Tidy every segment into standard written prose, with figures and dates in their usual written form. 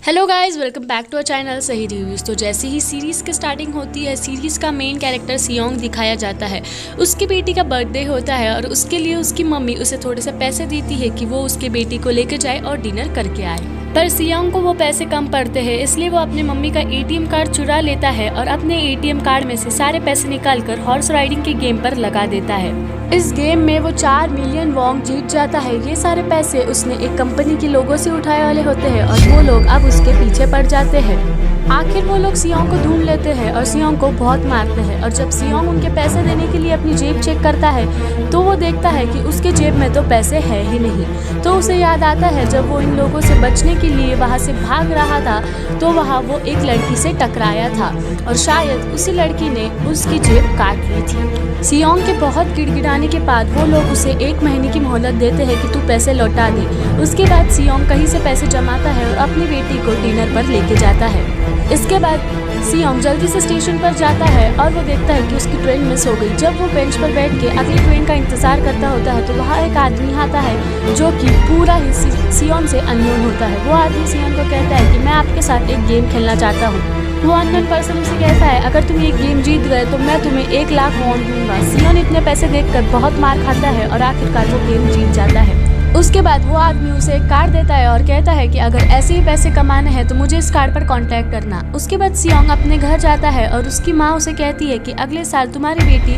Hello guys, welcome back to our channel Sahi reviews. तो जैसे ही series की स्टार्टिंग होती है, सीरीज़ का मेन कैरेक्टर सियोंग दिखाया जाता है। उसकी बेटी का बर्थडे होता है और उसके लिए उसकी मम्मी उसे थोड़े से पैसे देती है कि वो उसके बेटी को लेकर जाए और डिनर करके आए। पर सियोंग को वो पैसे कम पड़ते हैं, इसलिए वो अपनी मम्मी का एटीएम कार्ड चुरा लेता है और अपने एटीएम कार्ड में से सारे पैसे निकालकर हॉर्स राइडिंग के गेम पर लगा देता है। इस गेम में वो 4 मिलियन वोंग जीत जाता है। ये सारे पैसे उसने एक कंपनी के लोगों से उठाए वाले होते हैं और वो लोग अब उसके पीछे पड़ जाते हैं। आखिर वो लोग सियोंग को ढूंढ लेते हैं और सियोंग को बहुत मारते हैं। और जब सियोंग उनके पैसे देने के लिए अपनी जेब चेक करता है तो वो देखता है कि उसके जेब में तो पैसे है ही नहीं। तो उसे याद आता है जब वो इन लोगों से बचने के लिए वहाँ से भाग रहा था तो वहाँ वो एक लड़की से टकराया था और शायद उसी लड़की ने उसकी जेब काट ली थी। सियोंग के बहुत गिड़गिड़ाने के बाद वो लोग उसे 1 महीने की मोहलत देते हैं कि तू पैसे लौटा दे। उसके बाद सियोंग कहीं से पैसे जमाता है और अपनी बेटी को डिनर पर लेके जाता है। इसके बाद सियोंग जल्दी से स्टेशन पर जाता है और वो देखता है कि उसकी ट्रेन मिस हो गई। जब वो बेंच पर बैठ के अगली ट्रेन का इंतजार करता होता है तो वहाँ एक आदमी आता है जो कि पूरा ही सियोंग से अननोन होता है। वो आदमी सियोंग को कहता है कि मैं आपके साथ एक गेम खेलना चाहता हूँ। वो अननोन पर्सन उसे कहता है अगर तुम ये गेम जीत गए तो मैं तुम्हें 1 लाख वॉन दूंगा। सियोंग इतने पैसे देखकर बहुत मार खाता है और आखिरकार वो गेम जीत जाता है। उसके बाद वो आदमी उसे एक कार्ड देता है और कहता है कि अगर ऐसे ही पैसे कमाने हैं तो मुझे इस कार्ड पर कांटेक्ट करना। उसके बाद सियोंग अपने घर जाता है और उसकी माँ उसे कहती है कि अगले साल तुम्हारी बेटी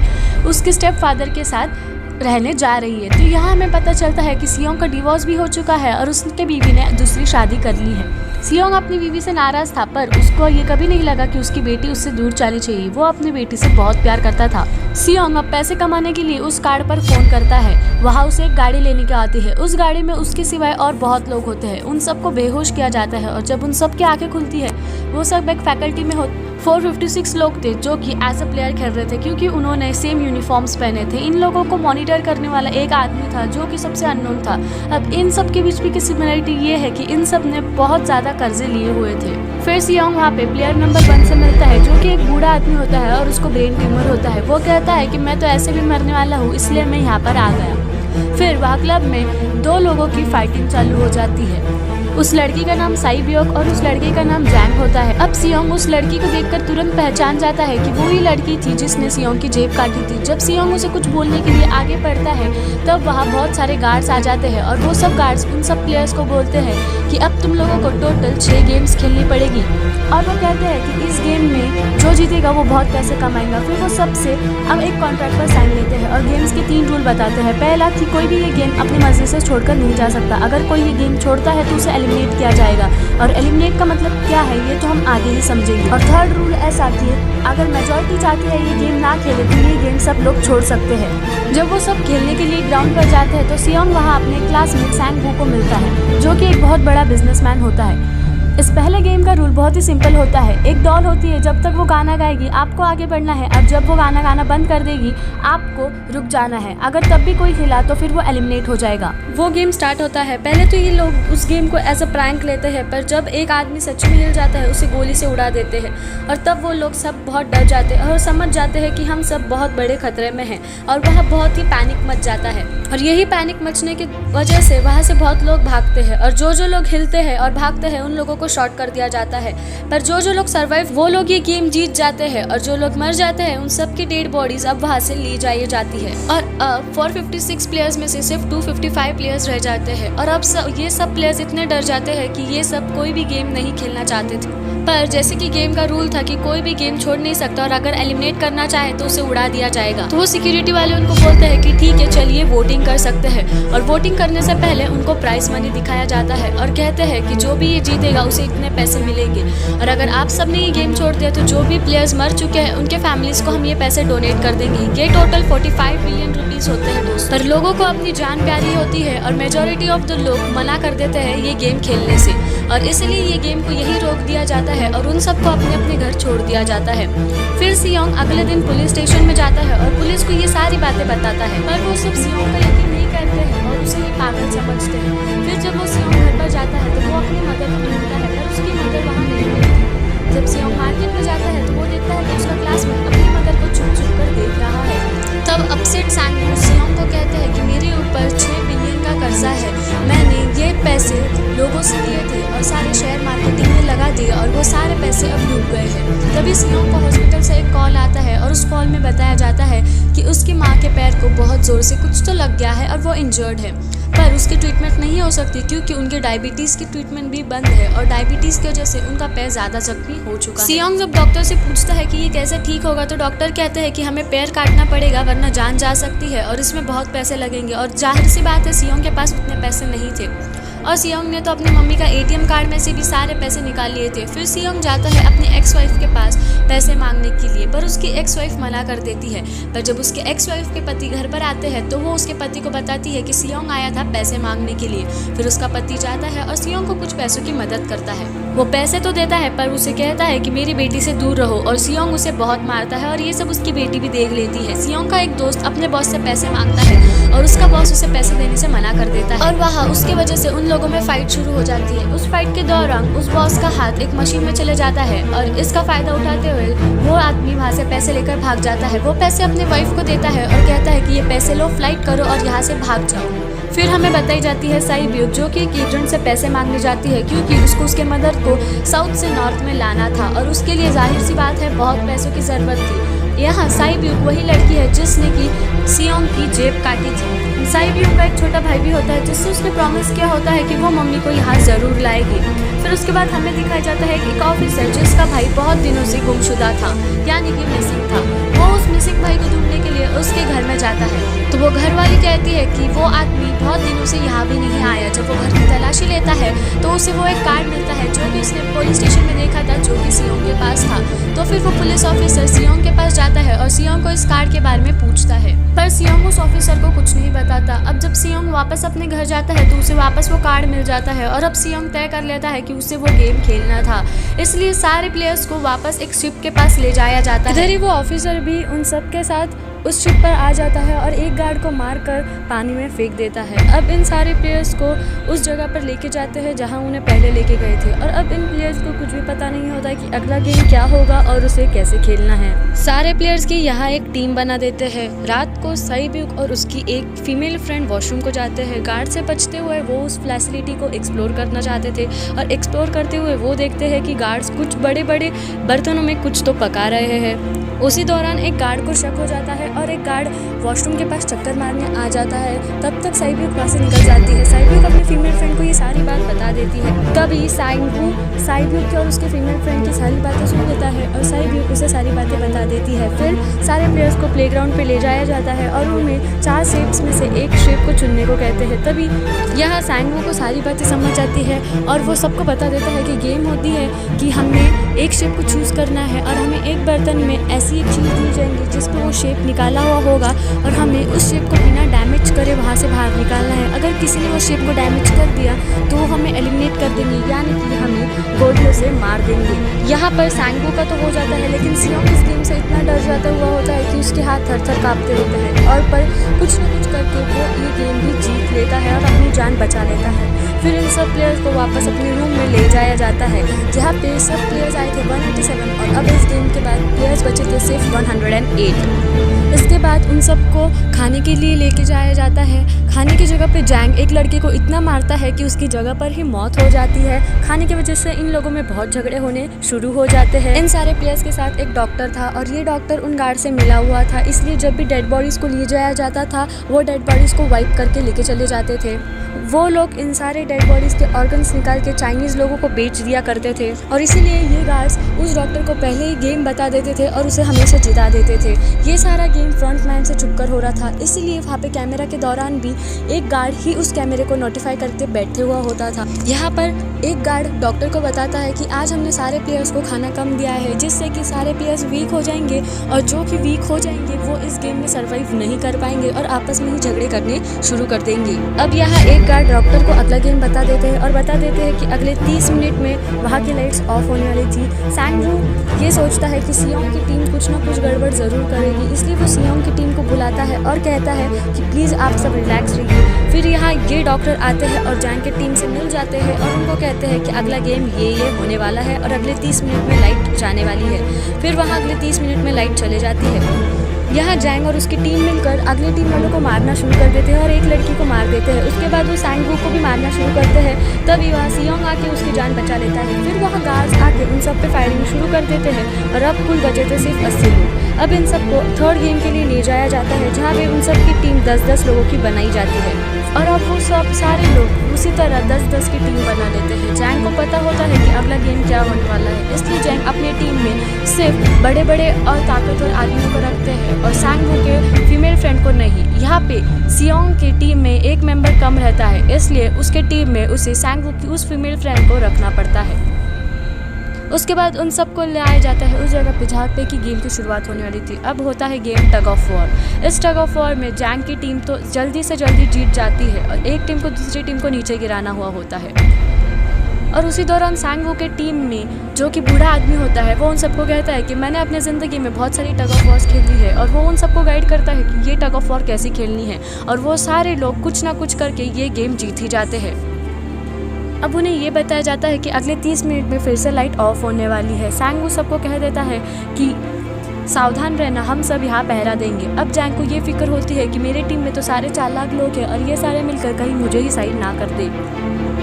उसके स्टेप फादर के साथ रहने जा रही है। तो यहाँ हमें पता चलता है कि सियोंग का डिवोर्स भी हो चुका है और उसके बीवी ने दूसरी शादी कर ली है। सियोंग अपनी बीवी से नाराज था पर उसको ये कभी नहीं लगा कि उसकी बेटी उससे दूर चली चाहिए। वो अपनी बेटी से बहुत प्यार करता था। सियोंग अब पैसे कमाने के लिए उस कार्ड पर फोन करता है। वहाँ उसे एक गाड़ी लेने की आती है। उस गाड़ी में उसके सिवाय और बहुत लोग होते हैं। उन सबको बेहोश किया जाता है और जब उन सब की आंखें खुलती है वो सब एक फैकल्टी में 456 लोग थे जो कि एज अ प्लेयर खेल रहे थे क्योंकि उन्होंने सेम यूनिफॉर्म्स पहने थे। इन लोगों को मॉनिटर करने वाला एक आदमी था जो कि सबसे अननोन था। अब इन सब के बीच भी की सिमिलरिटी ये है कि इन सब ने बहुत ज़्यादा कर्जे लिए हुए थे। फिर सियोंग वहाँ पे प्लेयर नंबर 1 से मिलता है जो कि एक बूढ़ा आदमी होता है और उसको ब्रेन ट्यूमर होता है। वो कहता है कि मैं तो ऐसे भी मरने वाला हूँ इसलिए मैं यहाँ पर आ गया। फिर वहाँ क्लब में 2 लोगों की फाइटिंग चालू हो जाती है। उस लड़की का नाम साई बियोक और उस लड़के का नाम जैंग होता है। अब सियोंग उस लड़की को देखकर तुरंत पहचान जाता है कि वो ही लड़की थी जिसने सियोंग की जेब काटी थी। जब सियोंग उसे कुछ बोलने के लिए आगे बढ़ता है तब वहाँ बहुत सारे गार्ड्स आ जाते हैं और वो सब गार्ड्स उन सब प्लेयर्स को बोलते हैं कि अब तुम लोगों को टोटल 6 गेम्स खेलनी पड़ेगी और वो कहते हैं कि इस गेम में जो जीतेगा वो बहुत पैसे कमाएगा। फिर वो सबसे अब एक कॉन्ट्रैक्ट पर साइन लेते हैं और गेम्स के 3 रूल बताते हैं। पहला कि कोई भी ये गेम अपनी मर्जी से छोड़कर नहीं जा सकता। अगर कोई ये गेम छोड़ता है तो उसे एलिमिनेट किया जाएगा और एलिमिनेट का मतलब क्या है ये तो हम आगे ही समझेंगे। और थर्ड रूल ऐसा कि अगर मेजॉरिटी चाहती है ये गेम ना खेले तो ये गेम सब लोग छोड़ सकते हैं। जब वो सब खेलने के लिए ग्राउंड पर जाते हैं तो सियोंग वहाँ अपने क्लासमेट सैंग वू को मिलता है जो कि एक बहुत बड़ा बिजनेसमैन होता है। इस पहले गेम का रूल बहुत ही सिंपल होता है। एक डॉल होती है, जब तक वो गाना गाएगी आपको आगे बढ़ना है और जब वो गाना गाना बंद कर देगी आपको रुक जाना है। अगर तब भी कोई हिला तो फिर वो एलिमिनेट हो जाएगा। वो गेम स्टार्ट होता है। पहले तो ये लोग उस गेम को एज अ प्रैंक लेते हैं पर जब एक आदमी सच में हिल जाता है उसे गोली से उड़ा देते हैं और तब वो लोग सब बहुत डर जाते हैं और समझ जाते हैं कि हम सब बहुत बड़े खतरे में हैं और वह बहुत ही पैनिक मच जाता है। और यही पैनिक मचने की वजह से वहाँ से बहुत लोग भागते हैं और जो लोग हिलते हैं और भागते हैं उन लोगों को शॉट कर दिया जाता है। पर जो लोग सर्वाइव वो लोग ये गेम जीत जाते हैं और जो लोग मर जाते हैं उन सब की डेड बॉडीज अब वहाँ से ली जाई जाती है। और अब 456 प्लेयर्स में से सिर्फ 255 प्लेयर्स रह जाते हैं और अब ये सब प्लेयर्स इतने डर जाते हैं कि ये सब कोई भी गेम नहीं खेलना चाहते थे। पर जैसे कि गेम का रूल था कि कोई भी गेम छोड़ नहीं सकता और अगर एलिमिनेट करना चाहे तो उसे उड़ा दिया जाएगा। तो वो सिक्योरिटी वाले उनको बोलते हैं कि ठीक है चलिए वोटिंग कर सकते हैं और वोटिंग करने से पहले उनको प्राइस मनी दिखाया जाता है और कहते हैं कि जो भी ये जीतेगा उसे इतने पैसे मिलेंगे और अगर आप सब ने ये गेम छोड़ दिया तो जो भी प्लेयर्स मर चुके हैं उनके फैमिलीज को हम ये पैसे डोनेट कर देंगे। ये टोटल 45 बिलियन रुपीस होते हैं दोस्त। पर लोगों को अपनी जान प्यारी होती है और मेजॉरिटी ऑफ द लोग मना कर देते हैं ये गेम खेलने से और इसलिए ये गेम को यही रोक दिया जाता है और उन सबको अपने अपने घर छोड़ दिया जाता है। फिर सियोंग अगले दिन पुलिस स्टेशन में जाता है और पुलिस को ये सारी बातें बताता है पर वो सब सियोंग का यकीन नहीं करते हैं और उसे ही पागल समझते हैं। फिर जब वो सियोंग घर पर जाता है तो वो अपनी मदर को ढूंढता है पर उसकी मदर वहाँ नहीं मिलती। जब सियोंग मार्केट में जाता है तो वो देखता है कि उसका क्लासमेट अपनी मदर को छुप छुप कर देख रहा है। तब अपसेट सैंग वू सियोंग को कहते हैं कि मेरे ऊपर 6 बिलियन का कर्जा है। मैंने ये पैसे लोगों से लिए थे और सारे शेयर मार्केटिंग में वो सारे पैसे अब डूब गए हैं। तभी सियोंग को हॉस्पिटल से एक कॉल आता है और उस कॉल में बताया जाता है कि उसकी माँ के पैर को बहुत ज़ोर से कुछ तो लग गया है और वो इंजर्ड है, पर उसकी ट्रीटमेंट नहीं हो सकती क्योंकि उनके डायबिटीज़ की ट्रीटमेंट भी बंद है और डायबिटीज़ की वजह से उनका पैर ज़्यादा जख्मी हो चुका है। सियोंग जब डॉक्टर से पूछता है कि ये कैसे ठीक होगा तो डॉक्टर कहते हैं कि हमें पैर काटना पड़ेगा वरना जान जा सकती है और इसमें बहुत पैसे लगेंगे। और जाहिर सी बात है सियोंग के पास उतने पैसे नहीं थे और सियोंग ने तो अपनी मम्मी का एटीएम कार्ड में से भी सारे पैसे निकाल लिए थे। फिर सियोंग जाता है अपनी एक्स वाइफ के पास पैसे मांगने के लिए, पर उसकी एक्स वाइफ मना कर देती है। पर जब उसके एक्स वाइफ के पति घर पर आते हैं तो वो उसके पति को बताती है कि सियोंग आया था पैसे मांगने के लिए। फिर उसका पति जाता है और सियोंग को कुछ पैसों की मदद करता है। वो पैसे तो देता है पर उसे कहता है कि मेरी बेटी से दूर रहो और सियोंग उसे बहुत मारता है और ये सब उसकी बेटी भी देख लेती है। सियोंग का एक दोस्त अपने बॉस से पैसे मांगता है और उसका बॉस उसे पैसे देने से मना कर देता है और वहाँ उसकी वजह से उन लोगों में फाइट शुरू हो जाती है। उस फाइट के दौरान उस बॉस का हाथ एक मशीन में चले जाता है और इसका फायदा उठाते हुए वो आदमी वहाँ से पैसे लेकर भाग जाता है। वो पैसे अपने वाइफ को देता है और कहता है कि ये पैसे लो, फ्लाइट करो और यहाँ से भाग जाओ। फिर हमें बताई जाती है साई ब्यूक जो कि एक एजेंट से पैसे मांगने जाती है क्योंकि उसको उसके मदर को साउथ से नॉर्थ में लाना था और उसके लिए जाहिर सी बात है बहुत पैसों की ज़रूरत थी। यहाँ साई ब्यूक वही लड़की है जिसने कि सियोंग की जेब काटी थी। साई ब्यूक का एक छोटा भाई भी होता है जिससे उसने प्रॉमिस किया होता है कि वो मम्मी को यहाँ ज़रूर लाएगी। फिर उसके बाद हमें दिखाया जाता है कि एक ऑफिसर जिसका भाई बहुत दिनों से गुमशुदा था यानी कि मिसिंग था, वो उस मिसिंग भाई को ढूंढने के लिए उसके घर में जाता है। तो वो घर वाली कहती है कि वो आदमी बहुत दिनों से यहाँ भी नहीं आया। जब वो घर की तलाशी लेता है तो उसे वो एक कार्ड मिलता है जो कि उसने पुलिस स्टेशन में देखा था जो कि सियोंग के पास था। तो फिर वो पुलिस ऑफिसर सियोंग के पास जाता है और सियोंग को इस कार्ड के बारे में पूछता है, पर सियोंग उस ऑफिसर को कुछ नहीं बताता। अब जब सियोंग वापस अपने घर जाता है तो उसे वापस वो कार्ड मिल जाता है और अब सियोंग तय कर लेता है कि उसे वो गेम खेलना था, इसलिए सारे प्लेयर्स को वापस एक शिप के पास ले जाया जाता है। इधर ही वो ऑफिसर भी उन सब के साथ उस शिप पर आ जाता है और एक गार्ड को मारकर पानी में फेंक देता है। अब इन सारे प्लेयर्स को उस जगह पर लेके जाते हैं जहां उन्हें पहले लेके गए थे और अब इन प्लेयर्स को कुछ भी पता नहीं होता कि अगला गेम क्या होगा और उसे कैसे खेलना है। सारे प्लेयर्स की यहाँ एक टीम बना देते हैं। रात को साई ब्यूक और उसकी एक फीमेल फ्रेंड वॉशरूम को जाते हैं। गार्ड से बचते हुए वो उस फैसिलिटी को एक्सप्लोर करना चाहते थे और एक्सप्लोर करते हुए वो देखते हैं कि गार्ड्स कुछ बड़े बड़े बर्तनों में कुछ तो पका रहे हैं। उसी दौरान एक गार्ड को शक हो जाता है और एक गार्ड वॉशरूम के पास चक्कर मारने आ जाता है। तब तक साई ब्यूक वहाँ से निकल जाती है। साई ब्यूक अपनी फीमेल फ्रेंड को ये सारी बात बता देती है। तभी साई ब्यूक की और उसके फीमेल फ्रेंड की सारी बातें सुन लेता है और साई ब्यूक उसे सारी बातें बता देती है। फिर सारे प्लेयर्स को प्लेग्राउंड पे ले जाया जाता है और उनमें 4 शेप्स में से एक शेप को चुनने को कहते हैं। तभी यहाँ सांगवू को सारी बातें समझ जाती है और वो सबको बता देता है कि गेम होती है कि हमें एक शेप को चूज़ करना है और हमें एक बर्तन में ऐसी एक चीज़ दी जाएंगी जिसमें वो शेप निकाला हुआ होगा और हमें उस शेप को बिना डैमेज करे वहाँ से बाहर निकालना है। अगर किसी ने वो शेप को डैमेज कर दिया तो वो हमें एलिमिनेट कर देंगे यानी कि हमें गोलियों से मार देंगे। यहाँ पर सांगवू का तो हो जाता है लेकिन सियोंग इस गेम से इतना डर जाता हुआ होता है कि उसके हाथ थर-थर कांपते होते हैं और पर कुछ न कुछ करके वो ये गेम भी जीत लेता है और अपनी जान बचा लेता है। फिर इन सब प्लेयर्स को वापस अपने रूम में ले जाया जाता है जहाँ पे सब प्लेयर्स आए थे 187 और अब इस गेम के बाद प्लेयर्स बचे थे सिर्फ 108। इसके बाद उन सबको खाने के लिए लेके जाया जाता है। खाने की जगह पे जैंग एक लड़के को इतना मारता है कि उसकी जगह पर ही मौत हो जाती है। खाने की वजह से इन लोगों में बहुत झगड़े होने शुरू हो जाते हैं। इन सारे प्लेयर्स के साथ एक डॉक्टर था और ये डॉक्टर उन गार्ड से मिला हुआ था, इसलिए जब भी डेड बॉडीज़ को ले जाया जाता था वो डेड बॉडीज़ को वाइप करके लेके चले जाते थे। वो लोग इन सारे डेड बॉडीज़ के ऑर्गन्स निकाल के चाइनीज़ लोगों को बेच दिया करते थे और इसीलिए ये गार्ड्स उस डॉक्टर को पहले ही गेम बता देते थे और उसे हमेशा जिता देते थे। ये सारा गेम फ्रंट मैन से छुपकर हो रहा था, इसीलिए वहाँ पे कैमरा के दौरान भी एक गार्ड ही उस कैमरे को नोटिफाई करके बैठे हुआ होता था। यहाँ पर एक गार्ड डॉक्टर को बताता है कि आज हमने सारे प्लेयर्स को खाना कम दिया है जिससे कि सारे प्लेयर्स वीक हो जाएंगे और जो कि वीक हो जाएंगे वो इस गेम में सर्वाइव नहीं कर पाएंगे और आपस में ही झगड़े करने शुरू कर देंगे। अब यहाँ एक गार्ड डॉक्टर को अगला गेम बता देते हैं और बता देते हैं कि अगले 30 मिनट में वहाँ की लाइट्स ऑफ होने वाली थी। सांगवू ये सोचता है कि सियोंग की टीम कुछ ना कुछ गड़बड़ ज़रूर करेगी, इसलिए वो सियोंग की टीम को बुलाता है और कहता है कि प्लीज़ आप सब रिलैक्स रहिए। फिर यहाँ ये डॉक्टर आते हैं और जैंग की टीम से मिल जाते हैं और उनको कहते हैं कि अगला गेम ये होने वाला है और अगले 30 मिनट में लाइट जाने वाली है। फिर वहाँ अगले 30 मिनट में लाइट चले जाती है। यहाँ जैंग और उसकी टीम मिलकर अगली टीम वालों को मारना शुरू कर देते हैं और एक लड़की को मार देते हैं। उसके बाद वो सांग-वू को भी मारना शुरू करते हैं। तभी वहाँ सियोंग आके उसकी जान बचा लेता है। फिर वहाँ गार्ड्स आके उन सब पे फायरिंग शुरू कर देते हैं और अब कुल बचे थे सिर्फ 80 लोग। अब इन सबको थर्ड गेम के लिए ले जाया जाता है, जहाँ पे उन सब की टीम 10-10 लोगों की बनाई जाती है और अब वो सब सारे लोग उसी तरह 10-10 की टीम बना लेते हैं। जैंग को पता होता है कि अगला गेम क्या होने वाला है, इसलिए जैंग अपनी टीम में सिर्फ बड़े बड़े और ताकतवर आदमियों को रखते हैं और सांग-वू के फीमेल फ्रेंड को नहीं। यहाँ पे सियोंग की टीम में एक मेंबर कम रहता है, इसलिए उसके टीम में उसे सांग-वू की उस फीमेल फ्रेंड को रखना पड़ता है। उसके बाद उन सबको लाया जाता है उस जगह पे जहाँ पे कि गेम की शुरुआत होने वाली थी। अब होता है गेम टग ऑफ वॉर। इस टग ऑफ वॉर में जैंग की टीम तो जल्दी से जल्दी जीत जाती है और एक टीम को दूसरी टीम को नीचे गिराना हुआ होता है। और उसी दौरान सांग-वू के टीम में जो कि बूढ़ा आदमी होता है वो उन सबको कहता है कि मैंने अपने ज़िंदगी में बहुत सारी टग ऑफ वॉर्स खेली है और वो उन सबको गाइड करता है कि ये टग ऑफ वॉर कैसी खेलनी है और वो सारे लोग कुछ ना कुछ करके ये गेम जीत ही जाते हैं। अब उन्हें ये बताया जाता है कि अगले 30 मिनट में फिर से लाइट ऑफ होने वाली है। सांग-वू सबको कह देता है कि सावधान रहना, हम सब यहाँ पहरा देंगे। अब जैंग को ये फिक्र होती है कि मेरे टीम में तो सारे 4 लाख लोग हैं और ये सारे मिलकर कहीं मुझे ही साइड ना कर दे।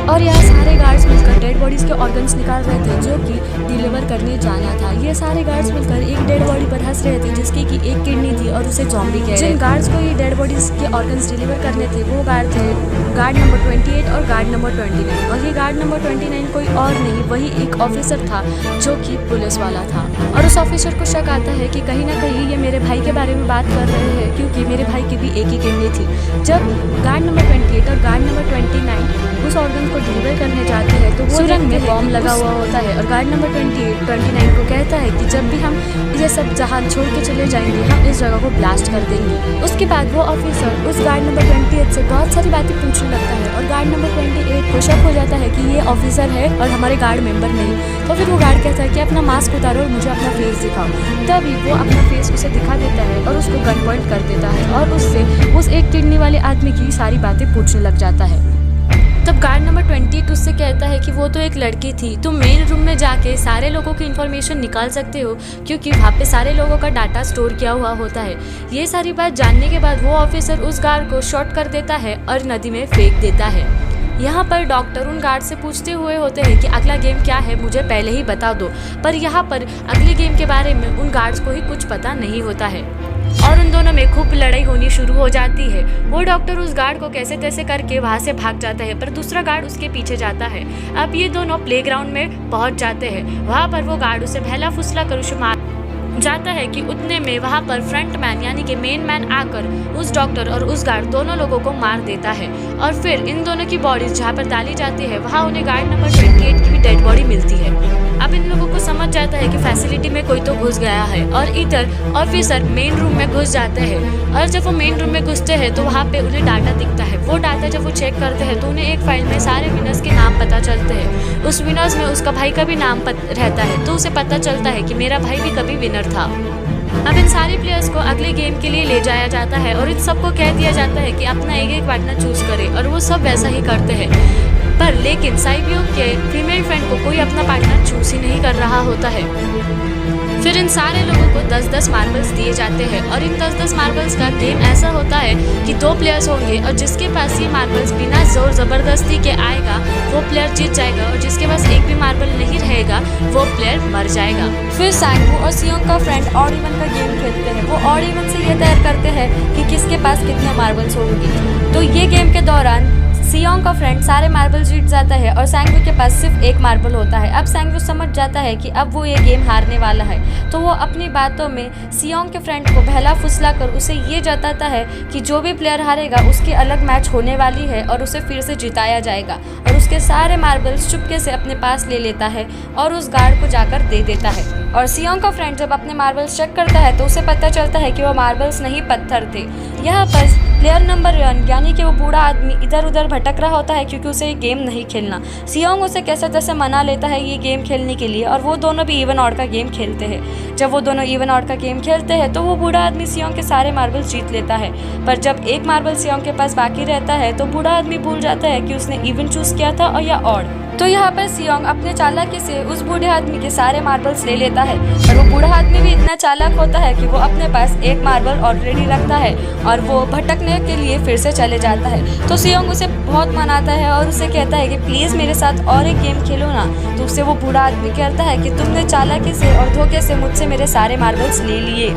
और यहाँ सारे गार्ड्स मिलकर डेड बॉडीज़ के ऑर्गन्स निकाल रहे थे जो कि डिलीवर करने जाना था। ये सारे गार्ड्स मिलकर एक डेड बॉडी पर हंस रहे थे जिसकी कि एक किडनी थी और उसे ज़ॉम्बी कह रहे थे। जिन गार्ड्स को ये डेड बॉडीज़ के ऑर्गन्स डिलीवर करने थे वो गार्ड थे गार्ड नंबर 28 और गार्ड नंबर 29। और ये गार्ड नंबर 29 कोई और नहीं, वही एक ऑफिसर था जो कि पुलिस वाला था। और उस ऑफिसर को शक आता है कि कहीं ना कहीं ये मेरे भाई के बारे में बात कर रहे हैं, क्योंकि मेरे भाई की भी एक ही किडनी थी। जब गार्ड नंबर 28 और गार्ड नंबर 29 उस ऑर्गन को डिलीवर करने जाते हैं तो वो सुरंग में बॉम्ब लगा हुआ होता है और गार्ड नंबर 29 को कहता है कि जब भी हम ये सब जहान छोड़ के चले जाएंगे हम इस जगह को ब्लास्ट कर देंगे। उसके बाद वो ऑफिसर उस गार्ड नंबर 28 से बहुत सारी बातें पूछने लगता है और गार्ड नंबर 28 को शक हो जाता है कि ये ऑफिसर है और हमारे गार्ड मेंबर नहीं। तो फिर वो गार्ड कहता है कि अपना मास्क उतारो और मुझे अपना फेस दिखाओ। तभी वो अपना फेस उसे दिखा देता है और उसको गन पॉइंट कर देता है और उससे उस एक किडनी वाले आदमी की सारी बातें पूछने लग जाता है। तब गार्ड नंबर 28 उससे कहता है कि वो तो एक लड़की थी, तुम मेन रूम में जाके सारे लोगों की इन्फॉर्मेशन निकाल सकते हो क्योंकि वहाँ पे सारे लोगों का डाटा स्टोर किया हुआ होता है। ये सारी बात जानने के बाद वो ऑफिसर उस गार्ड को शॉट कर देता है और नदी में फेंक देता है। यहाँ पर डॉक्टर उन गार्ड से पूछते हुए होते हैं कि अगला गेम क्या है, मुझे पहले ही बता दो। पर यहाँ पर अगले गेम के बारे में उन गार्ड्स को ही कुछ पता नहीं होता है और उन दोनों में खूब लड़ाई होनी शुरू हो जाती है। वो डॉक्टर उस गार्ड को कैसे तैसे करके वहाँ से भाग जाता है पर दूसरा गार्ड उसके पीछे जाता है। अब ये दोनों प्लेग्राउंड में पहुँच जाते हैं। वहाँ पर वो गार्ड उसे पहला फुसला कर उसे मार जाता है कि उतने में वहाँ पर फ्रंट मैन यानी कि मेन मैन आकर उस डॉक्टर और उस गार्ड दोनों लोगों को मार देता है और फिर इन दोनों की बॉडीज जहाँ पर डाली जाती है वहाँ उन्हें गार्ड नंबर 28 की भी डेड बॉडी मिलती है। अब इन लोगों को समझ जाता है कि फैसिलिटी में कोई तो घुस गया है और इधर ऑफिसर मेन रूम में घुस जाते हैं और जब वो मेन रूम में घुसते हैं तो वहाँ पे उन्हें डाटा दिखता है। वो डाटा जब वो चेक करते हैं तो उन्हें एक फाइल में सारे विनर्स के नाम पता चलते हैं। उस विनर्स में उसका भाई का भी नाम रहता है तो उसे पता चलता है कि मेरा भाई भी कभी विनर था। अब इन सारे प्लेयर्स को अगले गेम के लिए ले जाया जाता है और इन सबको कह दिया जाता है कि अपना एक पार्टनर चूज करे और वो सब वैसा ही करते हैं। पर लेकिन साइबियो के फीमेल फ्रेंड को कोई अपना पार्टनर चूज ही नहीं कर रहा होता है। फिर इन सारे लोगों को 10-10 मार्बल्स दिए जाते हैं और इन 10-10 मार्बल्स का गेम ऐसा होता है कि 2 प्लेयर्स होंगे और जिसके पास ये मार्बल्स बिना जोर ज़बरदस्ती के आएगा वो प्लेयर जीत जाएगा और जिसके पास एक भी मार्बल नहीं रहेगा वो प्लेयर मर जाएगा। फिर सांग-वू और सियोंग का फ्रेंड ऑड इवन का गेम खेलते हैं। वो ऑड इवन से ये तय करते हैं कि किसके पास कितने मार्बल्स होंगी। तो ये गेम के दौरान सियोंग का फ्रेंड सारे मार्बल जीत जाता है और सांग-वू के पास सिर्फ एक मार्बल होता है। अब सांग-वू समझ जाता है कि अब वो ये गेम हारने वाला है तो वो अपनी बातों में सियोंग के फ्रेंड को बहला फुसला कर उसे ये जताता है कि जो भी प्लेयर हारेगा उसकी अलग मैच होने वाली है और उसे फिर से जिताया जाएगा और उसके सारे मार्बल्स चुपके से अपने पास ले लेता है और उस गार्ड को जाकर दे देता है। और सियोंग का फ्रेंड जब अपने मार्बल्स चेक करता है तो उसे पता चलता है कि वो मार्बल्स नहीं पत्थर थे। यहाँ पर प्लेयर नंबर 1 यानी कि वो बूढ़ा आदमी इधर उधर भटक रहा होता है क्योंकि उसे ये गेम नहीं खेलना। सियोंग उसे कैसे तैसे मना लेता है ये गेम खेलने के लिए और वो दोनों भी इवन ऑड का गेम खेलते हैं। जब वो दोनों इवन ऑड का गेम खेलते हैं तो वो बूढ़ा आदमी सियोंग के सारे मार्बल्स जीत लेता है। पर जब एक मार्बल सियोंग के पास बाकी रहता है तो बूढ़ा आदमी भूल जाता है कि उसने इवन चूज़ किया था और या ऑड। तो यहाँ पर सियोंग अपने चालाकी से उस बूढ़े आदमी के सारे मार्बल्स ले लेता है, और वो बूढ़ा आदमी भी इतना चालाक होता है कि वो अपने पास एक मार्बल ऑलरेडी रखता है और वो भटकने के लिए फिर से चले जाता है। तो सियोंग उसे बहुत मनाता है और उसे कहता है कि प्लीज़ मेरे साथ और एक गेम खेलो ना। तो उससे वो बूढ़ा आदमी कहता है कि तुमने चालाकी से और धोखे से मुझसे मेरे सारे मार्बल्स ले लिए।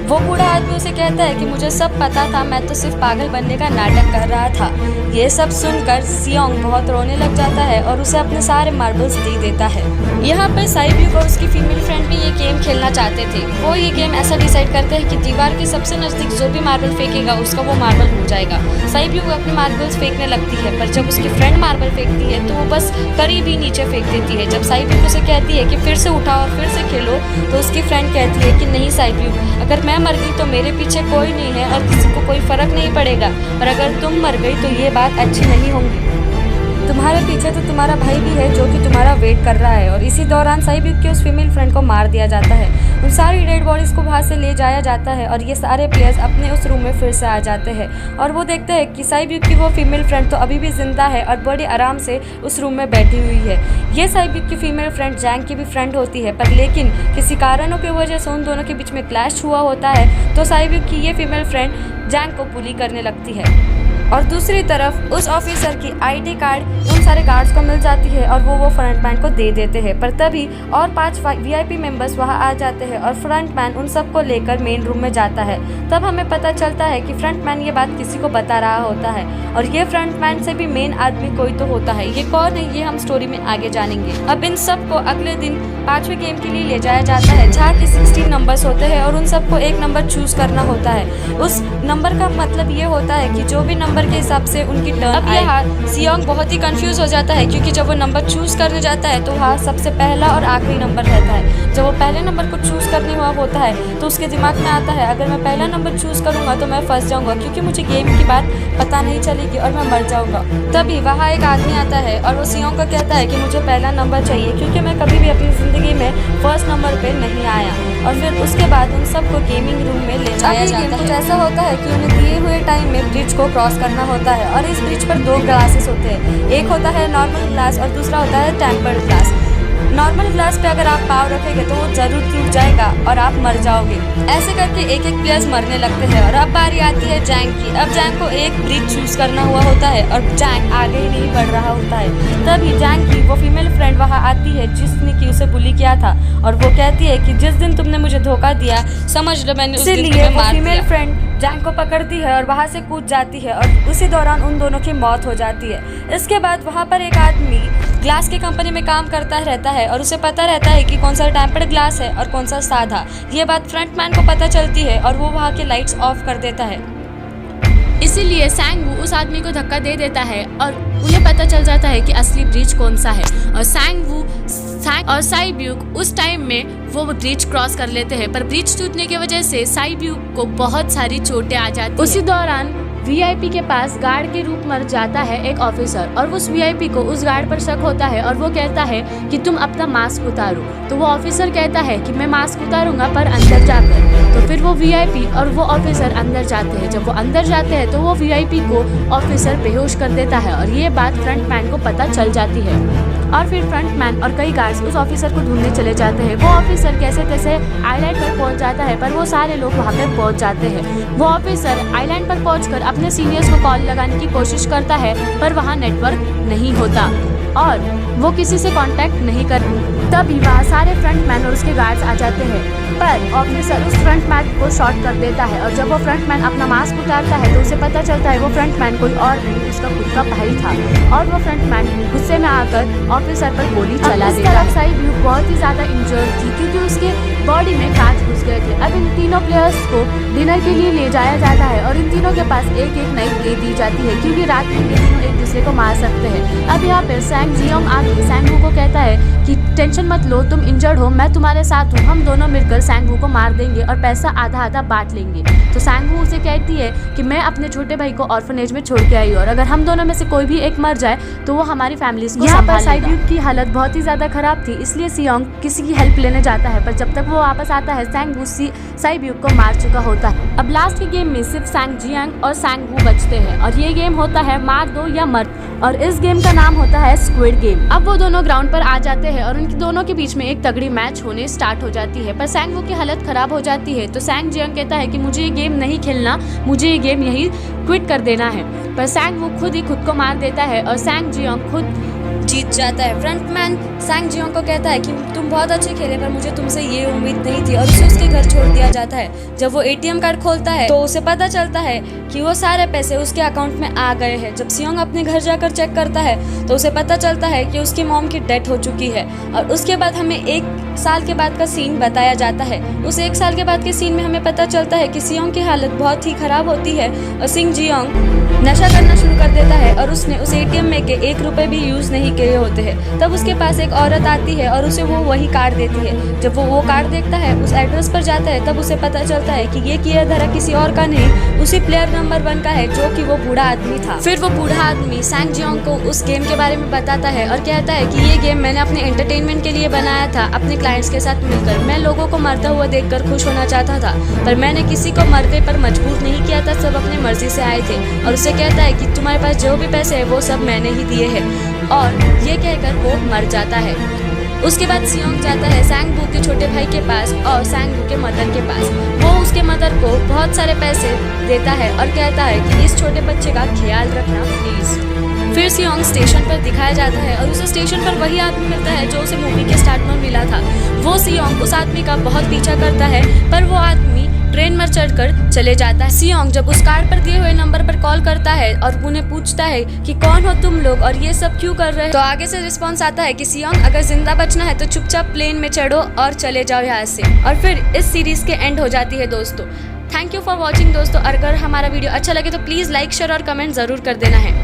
वो बूढ़ा आदमी उसे कहता है कि मुझे सब पता था, मैं तो सिर्फ पागल बनने का नाटक कर रहा था। ये सब सुनकर सियोंग बहुत रोने लग जाता है और उसे अपने सारे मार्बल्स दे देता है। यहाँ पर साइब्यूक और उसकी फीमेल फ्रेंड भी ये गेम खेलना चाहते थे। वो ये गेम ऐसा डिसाइड करते हैं कि दीवार के सबसे नज़दीक जो भी मार्बल फेंकेगा उसका वो मार्बल हो जाएगा। साइब्यूक अपने मार्बल्स फेंकने लगती है, पर जब उसकी फ्रेंड मार्बल फेंकती है तो वो बस करीब ही नीचे फेंक देती है। जब साइब्यूक उसे कहती है कि फिर से उठाओ और फिर से खेलो, तो उसकी फ्रेंड कहती है कि नहीं साइब्यूक, अगर मैं मर गई तो मेरे पीछे कोई नहीं है और किसी को कोई फर्क नहीं पड़ेगा, पर अगर तुम मर गई तो ये बात अच्छी नहीं होगी। तुम्हारे पीछे तो तुम्हारा भाई भी है जो कि तुम्हारा वेट कर रहा है। और इसी दौरान साइब्यूक की उस फीमेल फ्रेंड को मार दिया जाता है। उन सारी डेड बॉडीज़ को वहाँ से ले जाया जाता है और ये सारे प्लेयर्स अपने उस रूम में फिर से आ जाते हैं और वो देखते हैं कि साइब्यूक की वो फीमेल फ्रेंड तो अभी भी जिंदा है और बड़ी आराम से उस रूम में बैठी हुई है। ये साइब्यूक की फीमेल फ्रेंड जैंग की भी फ्रेंड होती है, पर लेकिन किसी कारणों की वजह से उन दोनों के बीच में क्लैश हुआ होता है। तो साइब्यूक की ये फीमेल फ्रेंड जैंग को बुली करने लगती है और दूसरी तरफ उस ऑफिसर की आईडी कार्ड उन सारे गार्ड्स को मिल जाती है और वो फ्रंटमैन को दे देते हैं। पर तभी और 5 वीआईपी मेंबर्स वहां आ जाते हैं और फ्रंटमैन उन सबको लेकर मेन रूम में जाता है। तब हमें पता चलता है कि फ्रंटमैन ये बात किसी को बता रहा होता है और ये फ्रंटमैन से भी मेन आदमी कोई तो होता है। ये कौन है ये हम स्टोरी में आगे जानेंगे। अब इन सबको अगले दिन 5वें गेम के लिए ले जाया जाता है जहाँ की 16 नंबर्स होते हैं और उन सबको एक नंबर चूज करना होता है। उस नंबर का मतलब ये होता है कि जो भी नंबर के हिसाब से उनकी टर्न। अब यहाँ सियोंग बहुत ही कंफ्यूज हो जाता है क्योंकि जब वो नंबर चूज करने जाता है तो वहाँ सबसे पहला और आखिरी नंबर रहता है। जब वो पहले नंबर को चूज करने हुआ होता है तो उसके दिमाग में आता है अगर मैं पहला नंबर चूज करूंगा तो मैं फंस जाऊंगा क्योंकि मुझे गेम की बात पता नहीं चलेगी और मैं मर जाऊंगा। तभी वहाँ एक आदमी आता है और वो सियोंग को कहता है कि मुझे पहला नंबर चाहिए क्योंकि मैं कभी भी अपनी जिंदगी में फर्स्ट नंबर पे नहीं आया। और फिर उसके बाद उन सबको गेमिंग रूम में ले जाया जाता है। कुछ ऐसा होता है कि उन्हें दिए हुए टाइम में ब्रिज को क्रॉस करना होता है और इस ब्रिज पर 2 ग्लासेस होते हैं। एक होता है नॉर्मल ग्लास और दूसरा होता है टेम्पर्ड ग्लास। नॉर्मल ग्लास पे अगर आप पाँव रखेंगे तो वो जरूर टूट जाएगा और आप मर जाओगे। ऐसे करके एक एक प्लेयर्स मरने लगते हैं और अब बारी आती है जैंग की। अब जैंग को एक ब्रिज चूज करना हुआ होता है और जैंग आगे ही नहीं बढ़ रहा होता है। तभी जैंग की वो फीमेल फ्रेंड वहाँ आती है जिसने कि उसे बुली किया था और वो कहती है कि जिस दिन तुमने मुझे धोखा दिया समझ लो मैंने उस दिन तुम्हें मार दिया। फीमेल फ्रेंड जैंग को पकड़ती है और वहाँ से कूद जाती है और उसी दौरान उन दोनों की मौत हो जाती है। इसके बाद वहाँ पर एक आदमी ग्लास की कंपनी में काम करता रहता है और उसे पता रहता है कि कौन सा टेम्पर्ड ग्लास है और कौन सा सादा। ये बात फ्रंटमैन को पता चलती है और वो वहाँ के लाइट्स ऑफ कर देता है। इसीलिए सैंगवू उस आदमी को धक्का दे देता है और उन्हें पता चल जाता है कि असली ब्रिज कौन सा है। और सैंगवू और साइब्यूक उस टाइम में वो ब्रिज क्रॉस कर लेते हैं, पर ब्रिज टूटने की वजह से साइब्यूक को बहुत सारी चोटें आ जाती हैं। उसी दौरान वीआईपी के पास गार्ड के रूप में जाता है एक ऑफिसर और उस वीआईपी को उस गार्ड पर शक होता है और वो कहता है कि तुम अपना मास्क उतारो। तो वो ऑफिसर कहता है कि मैं मास्क उतारूंगा पर अंदर जाकर। तो फिर वो वीआईपी और वो ऑफिसर अंदर जाते हैं। जब वो अंदर जाते हैं तो वो वीआईपी को ऑफिसर बेहोश कर देता है और ये बात फ्रंटमैन को पता चल जाती है। और फिर फ्रंटमैन और कई गार्ड्स उस ऑफिसर को ढूंढने चले जाते हैं। वो ऑफिसर कैसे तैसे आइलैंड पर पहुंच जाता है पर वो सारे लोग वहां पर पहुंच जाते हैं। वो ऑफिसर आइलैंड पर पहुंचकर अपने सीनियर्स को कॉल लगाने की कोशिश करता है पर वहां नेटवर्क नहीं होता और वो किसी से कांटेक्ट नहीं कर। तभी वहाँ सारे फ्रंटमैन और उसके गार्ड्स आ जाते हैं पर ऑफिसर उस फ्रंटमैन को शॉट कर देता है और जब वो फ्रंटमैन अपना मास्क उतारता है तो उसे पता चलता है वो फ्रंटमैन कोई और नहीं उसका खुद का भाई था और वो फ्रंटमैन गुस्से में आकर ऑफिसर पर गोली चला देता है। साइब्यूक बहुत ही ज़्यादा इंजर्ड थी क्योंकि उसके बॉडी में कांच घुस गए थे। अब इन तीनों प्लेयर्स को डिनर के लिए ले जाया जाता है और इन तीनों के पास एक एक नाइफ दे दी जाती है क्योंकि रात में ये तीनों एक दूसरे को मार सकते हैं। अब यहाँ पर सैंग जियोंग आके सैंगवू को कहता है कि टेंशन मत लो, तुम इंजर्ड हो, मैं तुम्हारे साथ हूँ, हम दोनों मिलकर सैंगवू को मार देंगे और पैसा आधा आधा बांट लेंगे। तो सैंगवू उसे कहती है कि मैं अपने छोटे भाई को ऑर्फनेज में छोड़ के आई हूँ और अगर हम दोनों में से कोई भी एक मर जाए तो वो हमारी फैमिलीज को संभाल लेगा। साइब्यूक की हालत बहुत ही ज़्यादा खराब थी, इसलिए सियोंग किसी की हेल्प लेने जाता है, पर जब तक वो वापस आता है सैंगवू साइब्यूक को मार चुका होता है। अब लास्ट के गेम में सिर्फ सैंग जियांग और सैंगवू बचते हैं और ये गेम होता है मार दो या मर, और इस गेम का नाम होता है स्क्विड गेम। अब वो दोनों ग्राउंड पर आ जाते हैं और उनकी दोनों के बीच में एक तगड़ी मैच होने स्टार्ट हो जाती है, पर सैंगवू की हालत खराब हो जाती है। तो सैंग जियांग कहता है कि मुझे ये गेम नहीं खेलना, मुझे ये गेम यही क्विट कर देना है, पर सैंगवू खुद ही खुद को मार देता है और सैंग जियांग खुद जीत जाता है। फ्रंटमैन सैंग जियांग को कहता है कि तुम बहुत अच्छे खेले, पर मुझे तुमसे ये उम्मीद नहीं थी, और उसे उसके घर छोड़ दिया जाता है। जब वो एटीएम कार्ड खोलता है तो उसे पता चलता है कि वो सारे पैसे उसके अकाउंट में आ गए हैं। जब सियोंग अपने घर जाकर चेक करता है तो उसे पता चलता है कि उसकी मॉम की डेथ हो चुकी है। और उसके बाद हमें 1 साल के बाद का सीन बताया जाता है। उस 1 साल के बाद के सीन में हमें पता चलता है कि सियोंग की हालत बहुत ही खराब होती है और सिंग जियांग नशा करना शुरू कर देता है और उसने उस एटीएम में के 1 रुपए भी यूज नहीं किए होते हैं। तब उसके पास एक औरत आती है और उसे वो वही कार्ड देती है। जब वो कार्ड देखता है, उस एड्रेस पर जाता है, तब उसे पता चलता है कि ये किया धरा किसी और का नहीं, उसी प्लेयर नंबर 1 का है, जो कि वो बूढ़ा आदमी था। फिर वो बूढ़ा आदमी सैंग जियांग को उस गेम के बारे में बताता है और कहता है कि ये गेम मैंने अपने एंटरटेनमेंट के लिए बनाया था, अपने क्लाइंट्स के साथ मिलकर। मैं लोगों को मरता हुआ देखकर खुश होना चाहता था, पर मैंने किसी को मरने पर मजबूर नहीं किया था, सब अपनी मर्जी से आए थे। और उसे कहता है कि तुम्हारे पास जो भी पैसे है वो सब मैंने ही दिए हैं, और ये कहकर वो मर जाता है। उसके बाद सियोंग जाता है सैंगवू के छोटे भाई के पास और सैंगवू के मदर के पास। वो उसके मदर को बहुत सारे पैसे देता है और कहता है कि इस छोटे बच्चे का ख्याल रखना प्लीज। फिर सियोंग स्टेशन पर दिखाया जाता है और उसे स्टेशन पर वही आदमी मिलता है जो उसे मूवी के स्टार्ट में मिला था। वो सियोंग उस आदमी का बहुत पीछा करता है, पर वो आदमी ट्रेन में चढ़कर चले जाता है। सियोंग जब उस कार्ड पर दिए हुए नंबर पर कॉल करता है और उन्हें पूछता है कि कौन हो तुम लोग और ये सब क्यों कर रहे हो, तो आगे से रिस्पॉन्स आता है कि सियोंग अगर जिंदा बचना है तो चुपचाप प्लेन में चढ़ो और चले जाओ यहाँ से। और फिर इस सीरीज के एंड हो जाती है दोस्तों। थैंक यू फॉर वॉचिंग दोस्तों। अगर हमारा वीडियो अच्छा लगे तो प्लीज़ लाइक शेयर और कमेंट ज़रूर कर देना है।